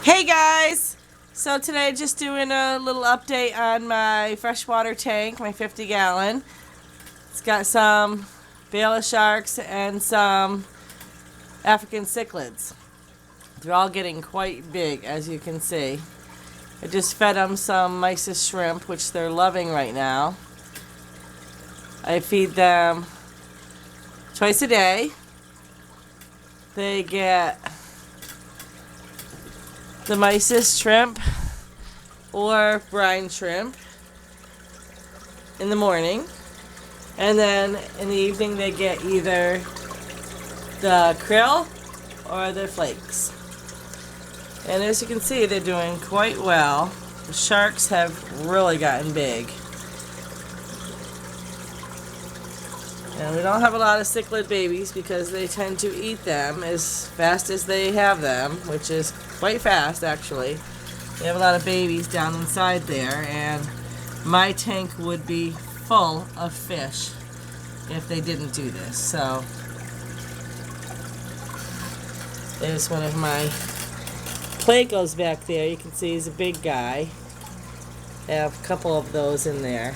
Hey guys! So today just doing a little update on my freshwater tank, my 50-gallon. It's got some bala sharks and some African cichlids. They're all getting quite big, as you can see. I just fed them some mysis shrimp, which they're loving right now. I feed them twice a day. They get the mysis shrimp or brine shrimp in the morning, and then in the evening they get either the krill or the flakes. And as you can see, they're doing quite well. The sharks have really gotten big, and we don't have a lot of cichlid babies because they tend to eat them as fast as they have them, which is quite fast actually. They have a lot of babies down inside there, and my tank would be full of fish if they didn't do this. So there's one of my flakes back there. You can see he's a big guy. I have a couple of those in there.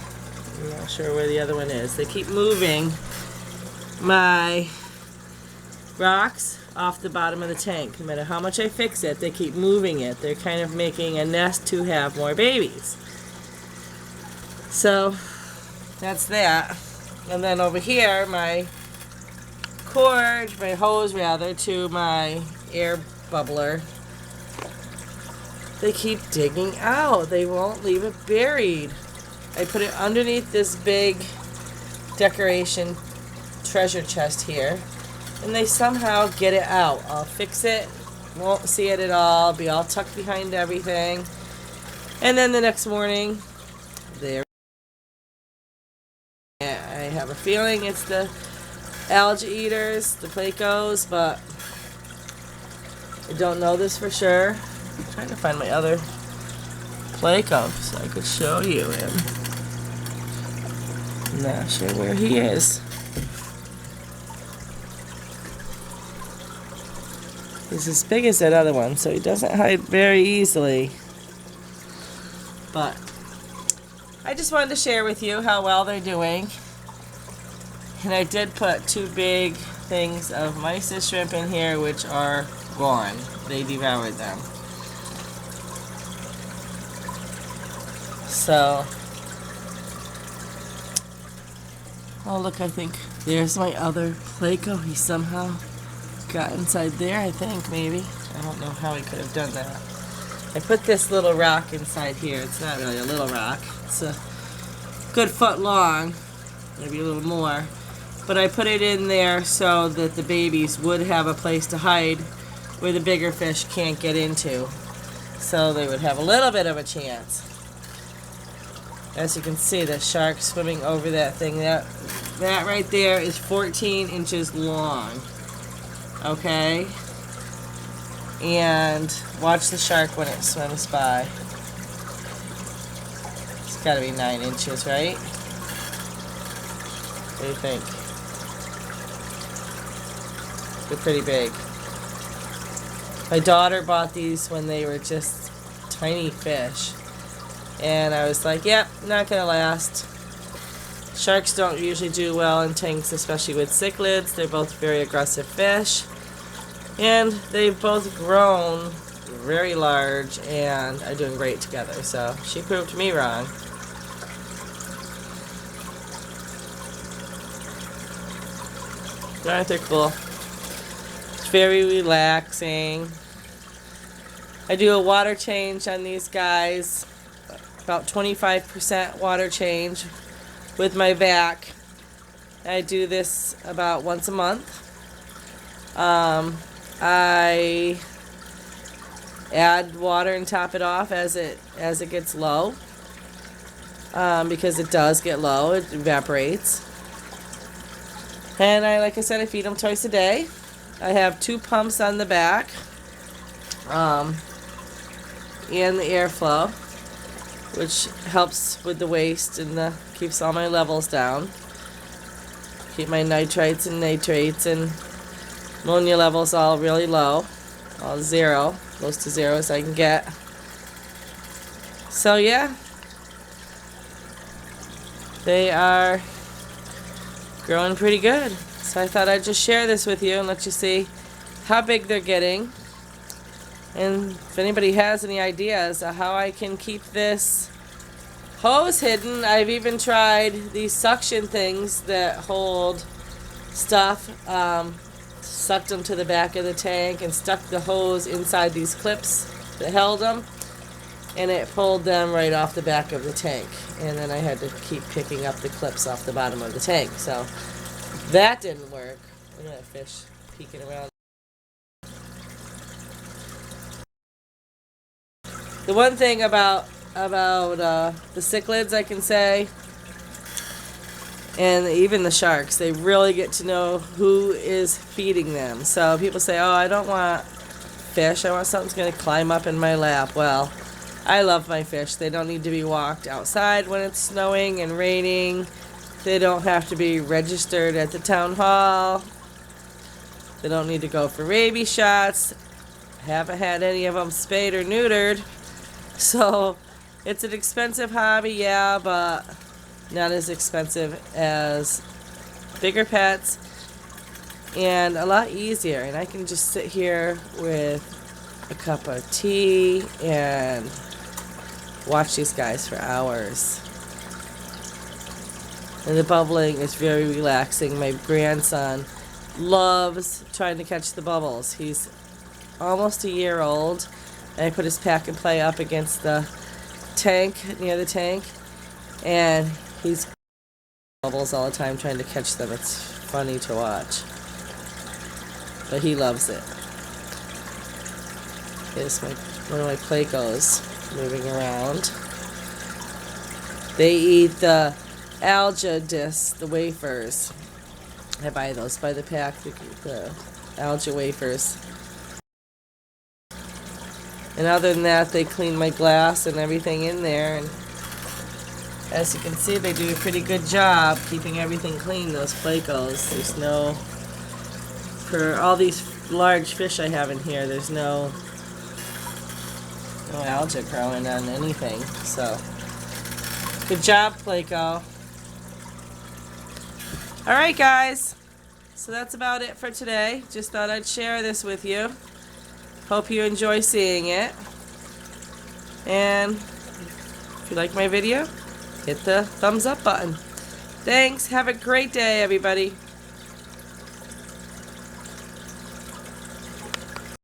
I'm not sure where the other one is. They keep moving my rocks off the bottom of the tank. No matter how much I fix it, they keep moving it. They're kind of making a nest to have more babies. So that's that. And then over here, my hose rather, to my air bubbler, they keep digging out. They won't leave it buried. I put it underneath this big decoration treasure chest here, and they somehow get it out. I'll fix it, won't see it at all, be all tucked behind everything, and then the next morning there. I have a feeling it's the algae eaters, the flakes, but I don't know this for sure. I'm trying to find my other flake so I could show you him. I'm not sure where he is. He's as big as that other one, so he doesn't hide very easily. But I just wanted to share with you how well they're doing. And I did put 2 big things of mysis shrimp in here, which are gone. They devoured them. So, oh look, I think there's my other flake. He somehow got inside there, I think, maybe. I don't know how he could have done that. I put this little rock inside here. It's not really a little rock. It's a good foot long, maybe a little more. But I put it in there so that the babies would have a place to hide where the bigger fish can't get into. So they would have a little bit of a chance. As you can see, the shark swimming over that thing. That right there is 14 inches long. Okay? And watch the shark when it swims by. It's gotta be 9 inches, right? What do you think? They're pretty big. My daughter bought these when they were just tiny fish. And I was like, yep, not gonna last. Sharks don't usually do well in tanks, especially with cichlids. They're both very aggressive fish. And they've both grown very large and are doing great together. So she proved me wrong. Aren't they cool? It's very relaxing. I do a water change on these guys. About 25% water change with my vac. I do this about once a month. I add water and top it off as it gets low, because it does get low. It evaporates. And like I said, I feed them twice a day. I have 2 pumps on the back, and the airflow, which helps with the waste and keeps all my levels down. Keep my nitrites and nitrates and ammonia levels all really low, all 0. close to 0 as I can get. So yeah, they are growing pretty good. So I thought I'd just share this with you and let you see how big they're getting. And if anybody has any ideas of how I can keep this hose hidden, I've even tried these suction things that hold stuff. Sucked them to the back of the tank and stuck the hose inside these clips that held them, and it pulled them right off the back of the tank. And then I had to keep picking up the clips off the bottom of the tank. So that didn't work. Look at that fish peeking around. The one thing about the cichlids I can say, and even the sharks, they really get to know who is feeding them. So people say, oh, I don't want fish, I want something that's going to climb up in my lap. Well, I love my fish. They don't need to be walked outside when it's snowing and raining. They don't have to be registered at the town hall. They don't need to go for rabies shots. Haven't had any of them spayed or neutered. So it's an expensive hobby, yeah, but not as expensive as bigger pets, and a lot easier. And I can just sit here with a cup of tea and watch these guys for hours. And the bubbling is very relaxing. My grandson loves trying to catch the bubbles. He's almost a year old, and I put his pack and play up against the tank, near the tank, and he's bubbles all the time trying to catch them. It's funny to watch, but he loves it. Here's one of my Flakes moving around. They eat the algae discs, the wafers. I buy those by the pack, the algae wafers. And other than that, they clean my glass and everything in there. And as you can see, they do a pretty good job keeping everything clean, those Flakes. There's no, for all these large fish I have in here, there's no algae growing on anything. So, good job, Flakes. Alright guys, so that's about it for today. Just thought I'd share this with you. Hope you enjoy seeing it. And if you like my video, hit the thumbs up button. Thanks. Have a great day, everybody.